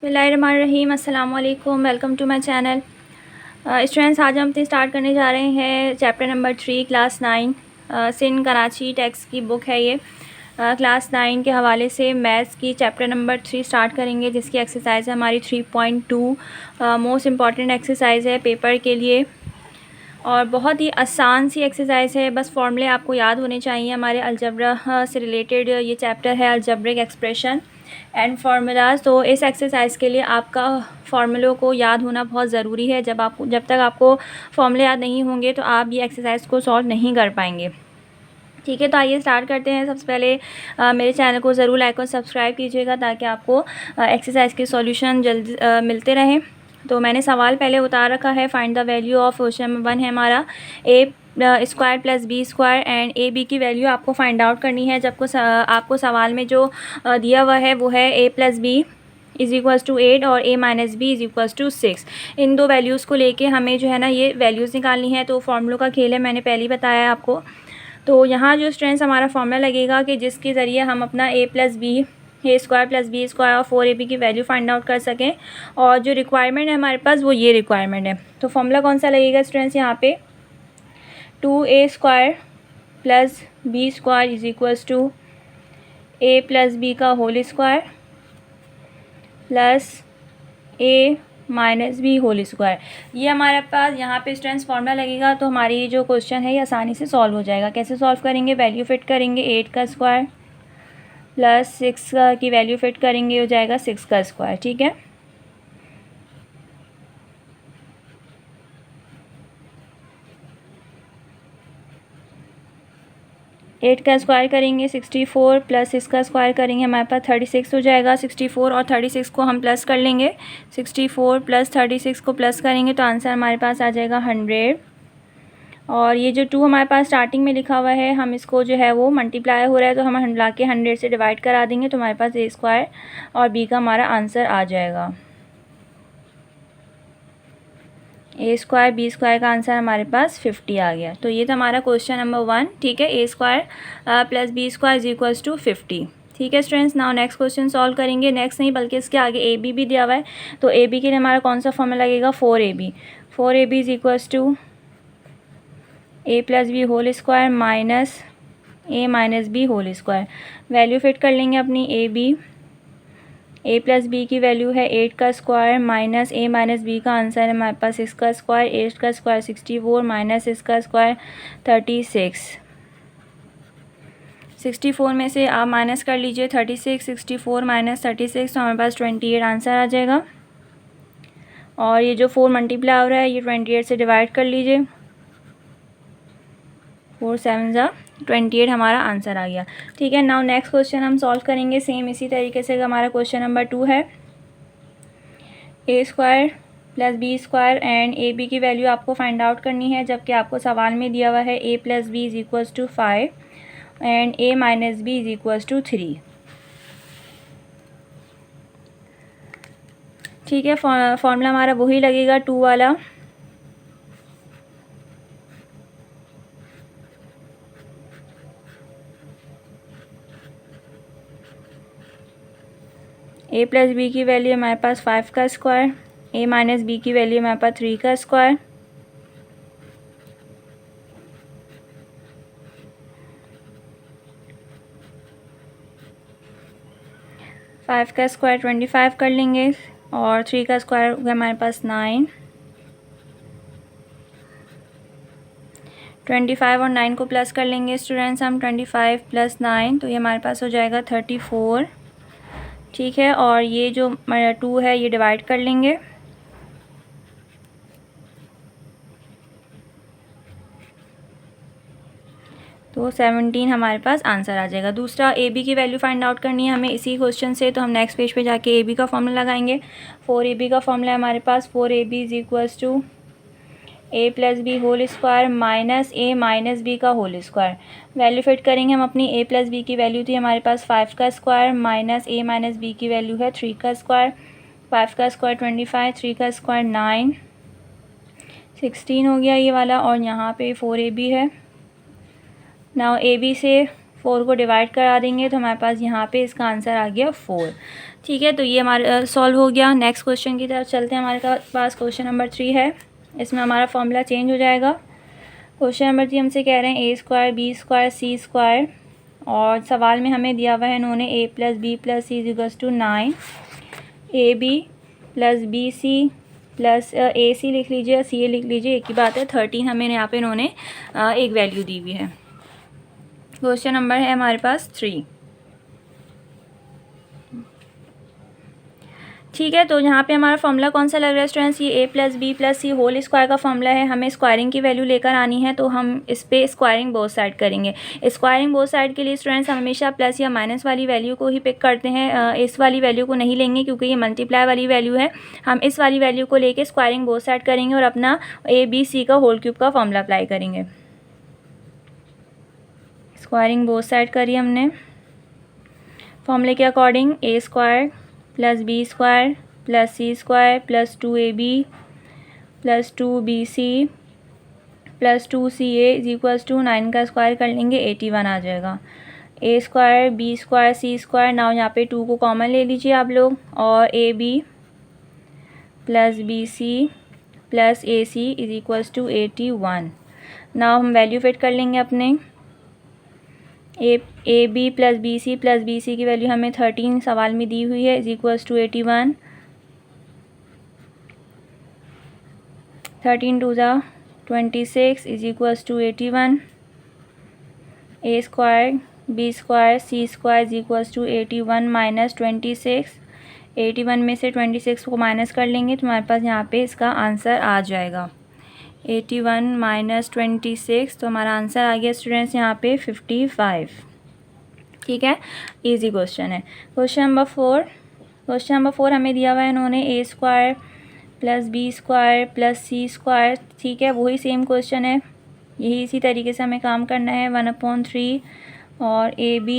बिस्मिल्लाहिर्रहमानिर्रहीम, अस्सलाम वालेकुम, welcome to my channel. Students, आज हम अपने स्टार्ट करने जा रहे हैं chapter number 3 class 9 Sindh Karachi text की बुक है ये। क्लास 9 के हवाले से मैथ्स की चैप्टर नंबर 3 स्टार्ट करेंगे, जिसकी एक्सरसाइज है हमारी 3.2। मोस्ट इम्पॉर्टेंट एक्सरसाइज है पेपर के लिए और बहुत ही आसान सी एक्सरसाइज है। बस फॉर्मूले आपको याद होने चाहिए। हमारे अलजबरा से रिलेटेड ये चैप्टर है, अलजब्रिक एक्सप्रेशन एंड फार्मूलाज। तो इस एक्सरसाइज के लिए आपका फार्मूलों को याद होना बहुत ज़रूरी है। जब तक आपको फार्मूले याद नहीं होंगे तो आप ये एक्सरसाइज को सॉल्व नहीं कर पाएंगे। ठीक है, तो आइए स्टार्ट करते हैं। सबसे पहले मेरे चैनल को ज़रूर लाइक और सब्सक्राइब कीजिएगा ताकि आपको एक्सरसाइज के सॉल्यूशन जल्दी मिलते रहें। तो मैंने सवाल पहले उतार रखा है। Find the value of question number 1 है हमारा A square plus B square and A B की वैल्यू आपको फाइंड आउट करनी है। आपको सवाल में जो दिया हुआ है वो है A plus B is equals to 8 और A minus B is equals to 6। इन दो वैल्यूज़ को लेके हमें जो है ना ये वैल्यूज़ निकालनी है। तो फार्मूलों का खेल है, मैंने पहले ही बताया है आपको। तो यहाँ जो स्टूडेंट्स हमारा फार्मूला लगेगा कि जिसके ज़रिए हम अपना ए प्लस बी ए स्क्वायर प्लस बी स्क्वायर और 4ab की वैल्यू फाइंड आउट कर सकें। और जो रिक्वायरमेंट है हमारे पास वो ये रिक्वायरमेंट है। तो फार्मूला कौन सा लगेगा स्टूडेंट्स, यहाँ पे 2a square plus B square is equals to A plus B का whole square plus A minus B whole square. ये हमारे पास यहाँ पे स्टूडेंट्स फार्मूला लगेगा। तो हमारी जो क्वेश्चन है ये आसानी से सॉल्व हो जाएगा। कैसे सॉल्व करेंगे, वैल्यू फिट करेंगे 8 का स्क्वायर प्लस 6 की वैल्यू फिट करेंगे, हो जाएगा 6 का स्क्वायर। ठीक है, एट का स्क्वायर करेंगे 64 प्लस 6 का स्क्वायर करेंगे, हमारे पास 36 हो जाएगा। 64 और 36 को हम प्लस कर लेंगे। 64 प्लस 36 को प्लस करेंगे तो आंसर हमारे पास आ जाएगा 100। और ये जो 2 हमारे पास स्टार्टिंग में लिखा हुआ है, हम इसको जो है वो मल्टीप्लाई हो रहा है तो हम ला के 100 से डिवाइड करा देंगे तो हमारे पास ए स्क्वायर और बी का हमारा आंसर आ जाएगा। ए स्क्वायर बी स्क्वायर का आंसर हमारे पास 50 आ गया। तो ये था हमारा क्वेश्चन नंबर 1। ठीक है, A square plus B square is equals to 50। ठीक है students, now next question solve करेंगे। नेक्स्ट नहीं बल्कि इसके आगे ए बी भी दिया हुआ है। तो ए बी के लिए हमारा कौन सा फॉर्मूला लगेगा, 4ab। 4ab is equals to A plus B whole square minus A minus B whole square. Value fit कर लेंगे अपनी A B. A plus B की वैल्यू है 8 का square minus A minus B का आंसर है हमारे पास 6 का स्क्वायर। 8 का स्क्वायर 64 माइनस इसका स्क्वायर 36। 64 में से आप माइनस कर लीजिए 36। 64 माइनस 36 तो हमारे पास 28 आंसर आ जाएगा। और ये जो 4 मल्टीप्लाई हो रहा है ये 28 से डिवाइड कर लीजिए। 4 7 जा 28 हमारा आंसर आ गया। ठीक है, नाउ नेक्स्ट क्वेश्चन हम सॉल्व करेंगे सेम इसी तरीके से। हमारा क्वेश्चन नंबर 2 है A square plus B square and A B की वैल्यू आपको फाइंड आउट करनी है, जबकि आपको सवाल में दिया हुआ है A plus B is equals to 5 and A minus B is equals to 3। ठीक है, फॉर्मूला हमारा वही लगेगा 2 वाला। ए प्लस बी की वैल्यू हमारे पास 5 का स्क्वायर, ए माइनस बी की वैल्यू हमारे पास 3 का स्क्वायर। फाइव का स्क्वायर 25 कर लेंगे और 3 का स्क्वायर होगा हमारे पास 9। 25 और 9 को प्लस कर लेंगे स्टूडेंट्स हम। 25 प्लस 9 तो ये हमारे पास हो जाएगा 34। ठीक है, और ये जो 2 है ये डिवाइड कर लेंगे। तो 17 हमारे पास आंसर आ जाएगा। दूसरा ए बी की वैल्यू फाइंड आउट करनी है हमें इसी क्वेश्चन से। तो हम नेक्स्ट पेज पे जाके ए बी का फॉर्मूला लगाएंगे। 4ab का फॉर्मूला है हमारे पास 4ab is equals to A plus B whole square minus A minus B का होल स्क्वायर। वैल्यू फिट करेंगे हम अपनी। ए प्लस बी की वैल्यू थी हमारे पास 5 का square minus A minus B की वैल्यू है 3 का स्क्वायर। 5 का स्क्वायर 25, 3 का स्क्वायर 9, 16 हो गया ये वाला। और यहाँ पे 4ab है। नाउ ए बी से 4 को डिवाइड करा देंगे तो हमारे पास यहाँ पे इसका आंसर आ गया 4। ठीक है, तो ये हमारा सॉल्व हो गया। नेक्स्ट क्वेश्चन की तरफ चलते हैं। हमारे पास क्वेश्चन नंबर 3 है। इसमें हमारा फॉर्मूला चेंज हो जाएगा। क्वेश्चन नंबर 3 हमसे कह रहे हैं a² b² c², और सवाल में हमें दिया हुआ है इन्होंने a + b + c = 9, ab + bc plus ac लिख लीजिए, ca लिख लीजिए, एक ही बात है। 13 हमें यहाँ पे इन्होंने एक वैल्यू दी हुई है। क्वेश्चन नंबर है हमारे पास 3। ठीक है, तो यहाँ पे हमारा फॉर्मूला कौन सा लग रहा है स्टूडेंट्स? ये a + b + c whole square का फॉर्मूला है। हमें स्क्वायरिंग की वैल्यू लेकर आनी है, तो हम इस पे स्क्वायरिंग बोथ साइड करेंगे। स्क्वायरिंग बोथ साइड के लिए स्टूडेंट्स हम हमेशा प्लस या माइनस वाली वैल्यू को ही पिक करते हैं। इस वाली वैल्यू को नहीं लेंगे क्योंकि ये मल्टीप्लाई वाली वैल्यू है। हम इस वाली वैल्यू को लेके स्क्वायरिंग बोथ साइड करेंगे और अपना a b c का होल क्यूब का फॉर्मूला अप्लाई करेंगे। स्क्वायरिंग बोथ साइड करी हमने फॉर्मूले के according. a² + b² + c² + 2ab + 2bc + 2ca = 9 का स्क्वायर कर लेंगे, 81 आ जाएगा। a² b² c², नाउ यहाँ पे 2 को कॉमन ले लीजिए आप लोग, और ab + bc + ac = 81। नाउ हम वैल्यू फिट कर लेंगे अपने। ab + bc + bc की वैल्यू हमें 13 सवाल में दी हुई है, = 81। 13 2 = 26 = 81। a² b² c² = 81 - 26। 81 में से 26 को माइनस कर लेंगे तो हमारे पास यहाँ पे इसका आंसर आ जाएगा। 81 - 26, तो हमारा आंसर आ गया स्टूडेंट्स यहाँ पे 55। ठीक है, इजी क्वेश्चन है। Question number 4। क्वेश्चन नंबर 4 हमें दिया हुआ है इन्होंने a² + b² + c²। ठीक है, वही सेम क्वेश्चन है, यही इसी तरीके से हमें काम करना है। 1/3 और ab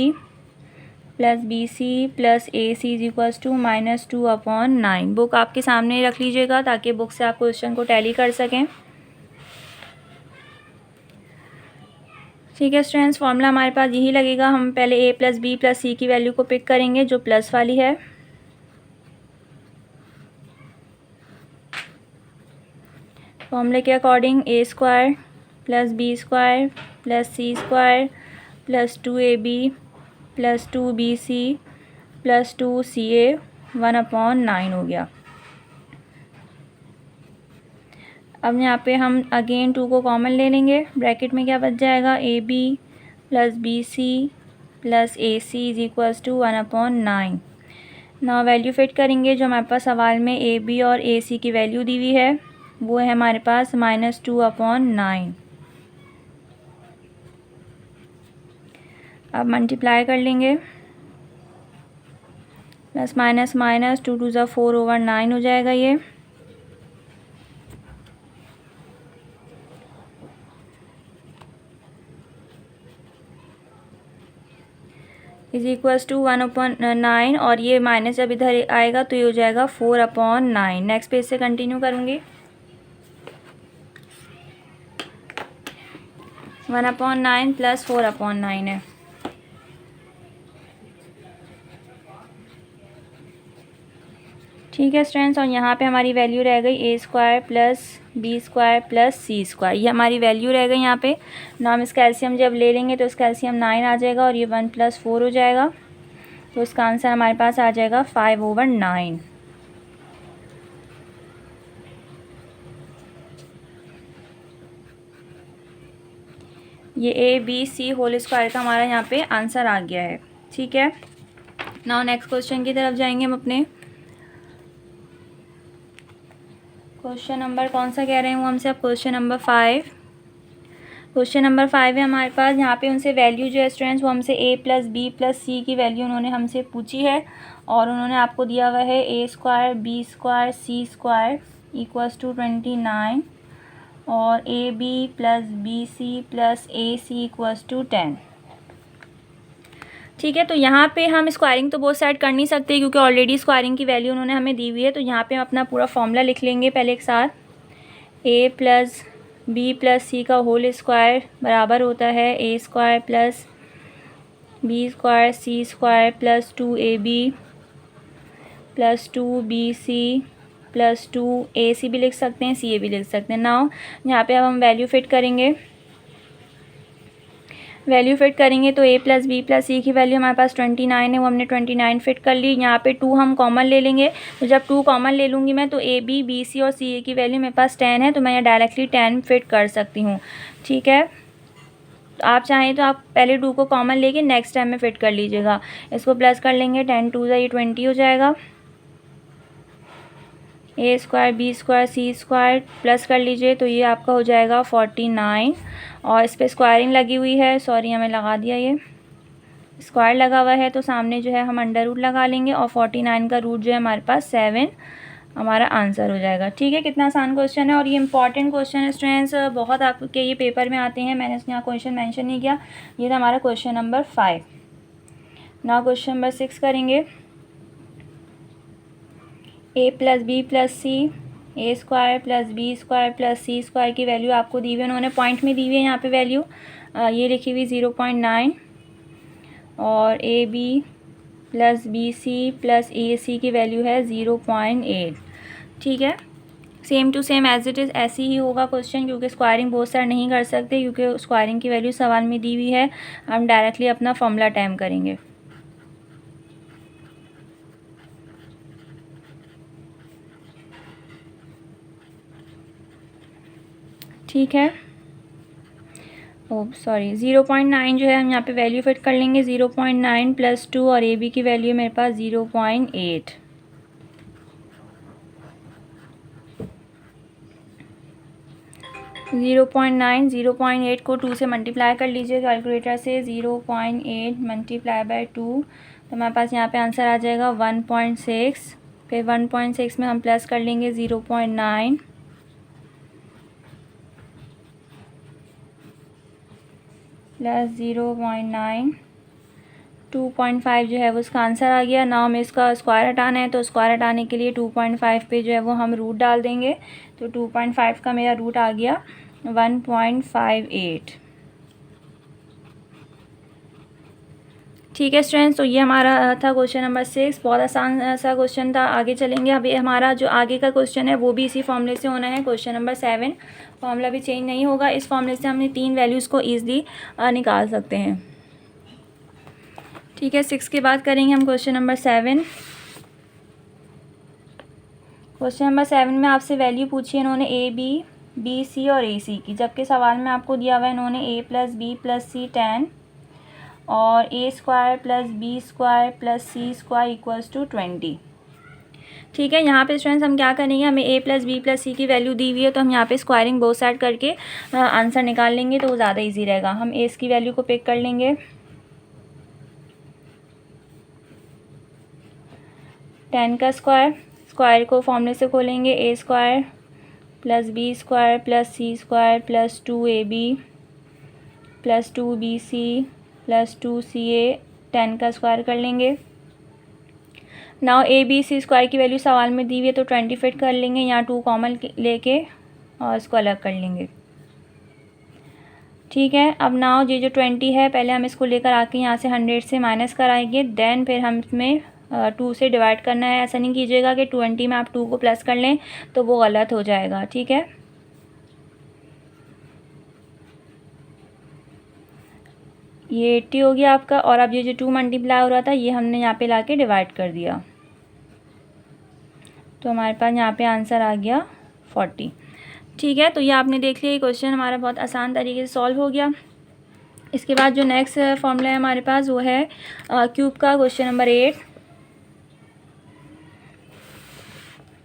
+ bc + ac = -2/9। बुक आपके सामने रख लीजिएगा ताकि बुक से आप क्वेश्चन को टैली कर सकें। ठीक है स्टूडेंट्स, फॉर्मूला हमारे पास यही लगेगा। हम पहले a + b + c की वैल्यू को पिक करेंगे जो प्लस वाली है। फॉर्मूले के according a² + b² + c² + 2ab + 2bc + 2ca 1/9 हो गया। अब यहाँ पे हम अगेन 2 को कॉमन ले लेंगे। ब्रैकेट में क्या बच जाएगा? ab + bc + ac = 1/9। ना वैल्यू फिट करेंगे जो हमारे पास सवाल में ab और ac की वैल्यू दी हुई है, वो है हमारे पास -2/9। अब मल्टीप्लाई कर लेंगे, प्लस माइनस माइनस, 2 2 = 4/9 हो जाएगा ये। = 1/9, और ये माइनस जब इधर आएगा तो ये हो जाएगा 4/9। नेक्स्ट पेज से कंटिन्यू करूँगी। 1/9 + 4/9 है। ठीक है स्टूडेंट्स, और यहाँ पे हमारी वैल्यू रह गई a² + b² + c²। ये हमारी वैल्यू रह गई यहाँ पे। ना हम इसका एलसीएम जब ले लेंगे तो इसका एलसीएम 9 आ जाएगा और ये 1 + 4 हो जाएगा, तो इसका आंसर हमारे पास आ जाएगा 5/9। ये a b c whole square का हमारा यहाँ पे आंसर आ गया है। ठीक है, नाउ नेक्स्ट क्वेश्चन की तरफ जाएंगे हम अपने। क्वेश्चन नंबर कौन सा कह रहे हैं वो हमसे? अब क्वेश्चन नंबर 5। क्वेश्चन नंबर 5 है हमारे पास। यहाँ पे उनसे वैल्यू जो है स्टूडेंट्स, वो हमसे a + b + c की वैल्यू उन्होंने हमसे पूछी है, और उन्होंने आपको दिया हुआ है a² b² c² = 29 और ab + bc + ac = 10। ठीक है, तो यहाँ पे हम स्क्वायरिंग तो बोथ साइड कर नहीं सकते क्योंकि ऑलरेडी स्क्वायरिंग की वैल्यू उन्होंने हमें दी हुई है। तो यहाँ पे हम अपना पूरा फॉर्मूला लिख लेंगे पहले एक साथ। a + b + c का होल स्क्वायर बराबर होता है a² + b² c² + 2ab +2BC +2AC भी लिख सकते हैं, CA भी लिख सकते हैं। नाउ यहाँ पे अब हम वैल्यू फिट करेंगे। तो A + B + C की वैल्यू हमारे पास 29 है, वो हमने 29 फिट कर ली। यहाँ पे 2 हम कॉमन ले लेंगे, तो जब 2 कॉमन ले लूँगी मैं तो AB BC और CA की वैल्यू मेरे पास 10 है, तो मैं यहाँ डायरेक्टली 10 फिट कर सकती हूँ। ठीक है, तो आप चाहें तो आप पहले 2 को कॉमन लेके नेक्स्ट टाइम में फिट कर लीजिएगा। इसको प्लस कर लेंगे, 10 2 ये 20 हो जाएगा। A² B² C² प्लस कर लीजिए, तो ये आपका हो जाएगा 49। और इस पर स्क्वायरिंग लगी हुई है, सॉरी हमें लगा दिया, ये स्क्वायर लगा हुआ है, तो सामने जो है हम अंडर रूट लगा लेंगे और 49 का रूट जो है हमारे पास 7 हमारा आंसर हो जाएगा। ठीक है, कितना आसान क्वेश्चन है और ये इंपॉर्टेंट क्वेश्चन है स्टूडेंट्स, बहुत आपके ये पेपर में आते हैं। मैंने यहाँ क्वेश्चन मेंशन नहीं किया। ये था हमारा question number 5। Now question number 6 करेंगे। A + B + C A² + B² + C² की वैल्यू आपको दी हुई है, उन्होंने पॉइंट में दी हुई है यहाँ पे वैल्यू, ये लिखी हुई 0.9। और AB + BC + AC की वैल्यू है 0.8। ठीक है, same to same as it is ऐसे ही होगा क्वेश्चन, क्योंकि स्क्वायरिंग बहुत सारा नहीं कर सकते, क्योंकि स्क्वायरिंग की वैल्यू सवाल में दी हुई है। हम डायरेक्टली अपना फॉर्मूला टाइम करेंगे। ठीक है, सॉरी 0.9 जो है हम यहाँ पे वैल्यू फिट कर लेंगे। 0.9 + 2 और AB की वैल्यू मेरे पास 0.8। ज़ीरो पॉइंट 8 को 2 से मल्टीप्लाई कर लीजिए कैलकुलेटर से। 0.8 × 2, तो हमारे पास यहाँ पे आंसर आ जाएगा 1.6। फिर 1.6 में हम प्लस कर लेंगे 0.9 + 0.9, 2.5 जो है वो उसका आंसर आ गया। नाउ हमें इसका स्क्वायर हटाना है, तो स्क्वायर हटाने के लिए 2.5 पे जो है वो हम रूट डाल देंगे। तो 2.5 का मेरा रूट आ गया 1.58। ठीक है स्टूडेंट्स, तो ये हमारा था क्वेश्चन नंबर 6। बहुत आसान सा क्वेश्चन था। आगे चलेंगे, अभी हमारा जो आगे का क्वेश्चन है वो भी इसी फॉर्मूले से होना है। क्वेश्चन नंबर 7 फॉर्मूला भी चेंज नहीं होगा। इस फॉर्मूले से हमने 3 वैल्यूज़ को ईजिली निकाल सकते हैं। ठीक है, 6 के बाद करेंगे हम क्वेश्चन नंबर 7। क्वेश्चन नंबर 7 में आपसे वैल्यू पूछी है इन्होंने AB BC और AC की, जबकि सवाल में आपको दिया हुआ है इन्होंने A + B + C 10 और A² + B² + C² = 20। ठीक है, यहाँ पे स्टूडेंट्स हम क्या करेंगे, हमें A + B + C की वैल्यू दी हुई है, तो हम यहाँ पे स्क्वायरिंग बोथ साइड करके आंसर निकाल लेंगे, तो वो ज़्यादा इजी रहेगा। हम A की वैल्यू को पिक कर लेंगे, 10 का स्क्वायर को फॉर्मूले से खोलेंगे। A² + B² + C² + 2AB + 2BC + 2CA 10 का स्क्वायर कर लेंगे। नाउ ABC² की वैल्यू सवाल में दी हुई है, तो 20 फिट कर लेंगे। यहाँ 2 कॉमन लेके और इसको अलग कर लेंगे। ठीक है, अब नाउ ये जो 20 है, पहले हम इसको लेकर आके यहाँ से 100 से माइनस कराएंगे, देन फिर हम इसमें 2 से डिवाइड करना है। ऐसा नहीं कीजिएगा कि 20 में आप 2 को प्लस कर लें, तो वो गलत हो जाएगा। ठीक है, ये 80 हो गया आपका। और अब ये जो 2 मल्टीप्लाई हो रहा था, ये हमने यहाँ पे लाके डिवाइड कर दिया, तो हमारे पास यहाँ पे आंसर आ गया 40। ठीक है, तो ये आपने देख लिया, ये क्वेश्चन हमारा बहुत आसान तरीके से सॉल्व हो गया। इसके बाद जो नेक्स्ट फॉर्मूला है हमारे पास, वो है क्यूब का। Question number 8।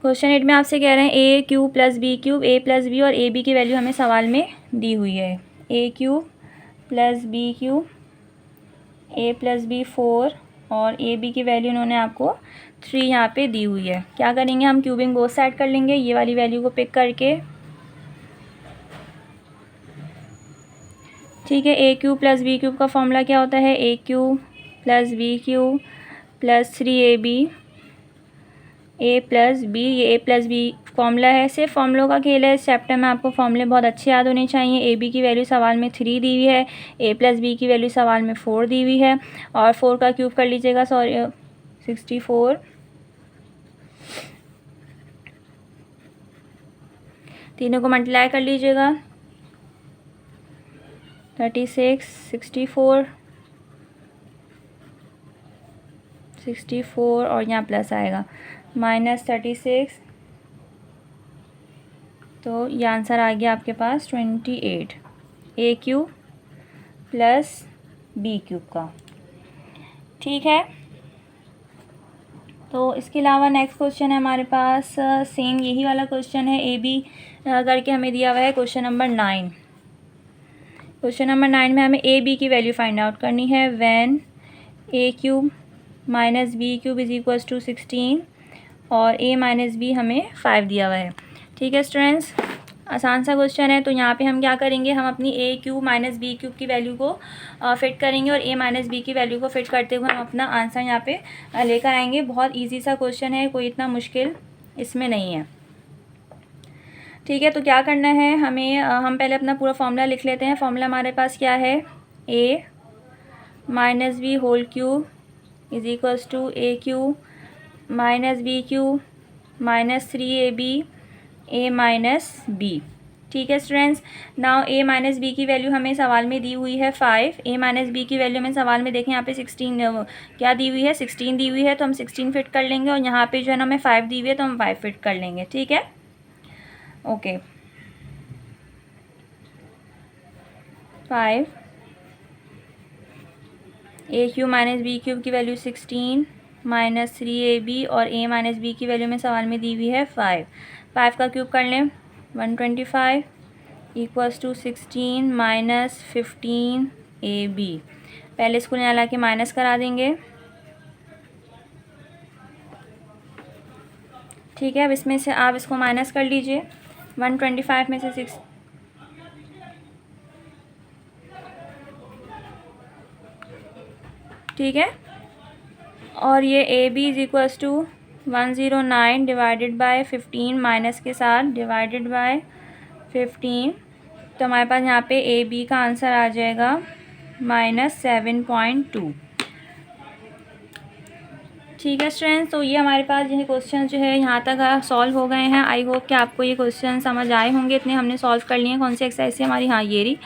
क्वेश्चन 8 में आपसे कह रहे हैं A³ + B³ A + B और AB की वैल्यू हमें सवाल में दी हुई है। A³ + B³ A + B 4 और AB की वैल्यू उन्होंने आपको 3 यहाँ पे दी हुई है। क्या करेंगे, हम क्यूबिंग बोथ साइड कर लेंगे, ये वाली वैल्यू को पिक करके। ठीक है, A³ + B³ का फॉर्मूला क्या होता है, A³ + B³ + 3AB A + B। ये A + B फॉर्मूला है, सिर्फ फॉर्मूलों का खेल है। इस चैप्टर में आपको फॉर्मूले बहुत अच्छे याद होने चाहिए। AB की वैल्यू सवाल में 3 दी हुई है, A + B की वैल्यू सवाल में 4 दी हुई है, और 4 का क्यूब कर लीजिएगा, सॉरी 64 तीनों को मल्टीप्लाई कर लीजिएगा। 36, 64, 64 और यहाँ प्लस आएगा -36, तो ये आंसर आ गया आपके पास 28 a³ प्लस b³ का। ठीक है, तो इसके अलावा नेक्स्ट क्वेश्चन है हमारे पास, सेम यही वाला क्वेश्चन है, ए बी करके हमें दिया हुआ है क्वेश्चन नंबर 9। क्वेश्चन नंबर 9 में हमें ए बी की वैल्यू फाइंड आउट करनी है। When a³ minus b³ is equals to 16 और a माइनस b हमें 5 दिया हुआ है। ठीक है स्टूडेंट्स, आसान सा क्वेश्चन है। तो यहाँ पे हम क्या करेंगे, हम अपनी a³ माइनस b³ की वैल्यू को फिट करेंगे और a माइनस b की वैल्यू को फिट करते हुए हम अपना आंसर यहाँ पे लेकर आएंगे। बहुत इजी सा क्वेश्चन है, कोई इतना मुश्किल इसमें नहीं है। ठीक है, तो क्या करना है हमें, हम पहले अपना पूरा फॉर्मूला लिख लेते हैं। फॉर्मूला हमारे पास क्या है, a minus b whole cube is equals to a³ minus b³ minus 3ab a minus b। ठीक है students, now a minus b की वैल्यू हमें सवाल में दी हुई है 5। a माइनस b की वैल्यू में सवाल में देखें यहाँ पे 16 क्या दी हुई है, 16 दी हुई है, तो हम 16 फिट कर लेंगे और यहाँ पे जो है ना हमें 5 दी हुई है तो हम 5 फिट कर लेंगे। ठीक है, ओके 5 a³ माइनस b³ की वैल्यू 16 माइनस 3ab और a माइनस b की वैल्यू में सवाल में दी हुई है 5। 5 का क्यूब कर लें 125 इक्वल्स टू 16 माइनस 15ab। पहले इसको यहाँ ला के माइनस करा देंगे। ठीक है, अब इसमें से आप इसको माइनस कर लीजिए। 125 में से 6, ठीक है, और ये A B is equals to 109 divided by 15 minus के साथ डिवाइडेड बाय 15, तो हमारे पास यहाँ पे ए बी का आंसर आ जाएगा -7.2। ठीक है स्टूडेंट्स, तो ये हमारे पास ये क्वेश्चन जो है यहाँ तक सॉल्व हो गए हैं। आई होप कि आपको ये क्वेश्चन समझ आए होंगे। इतने हमने सॉल्व कर लिए हैं। कौन सी एक्सरसाइज है हमारी, हाँ ये रही।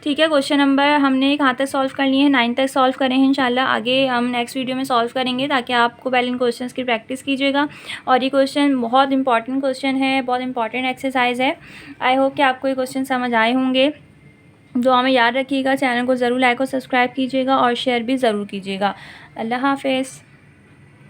ठीक है, क्वेश्चन नंबर हमने कहाँ तक सॉल्व कर लिए हैं, 9 तक सॉल्व करें हैं। इंशाल्लाह आगे हम नेक्स्ट वीडियो में सॉल्व करेंगे ताकि आपको पहले इन क्वेश्चंस की प्रैक्टिस कीजिएगा। और ये क्वेश्चन बहुत इंपॉर्टेंट क्वेश्चन है, बहुत इंपॉर्टेंट एक्सरसाइज है। आई होप कि आपको ये क्वेश्चन समझ आए होंगे। जो हमें याद रखिएगा, चैनल को ज़रूर लाइक और सब्सक्राइब कीजिएगा और शेयर भी ज़रूर कीजिएगा। अल्लाह हाफिज़।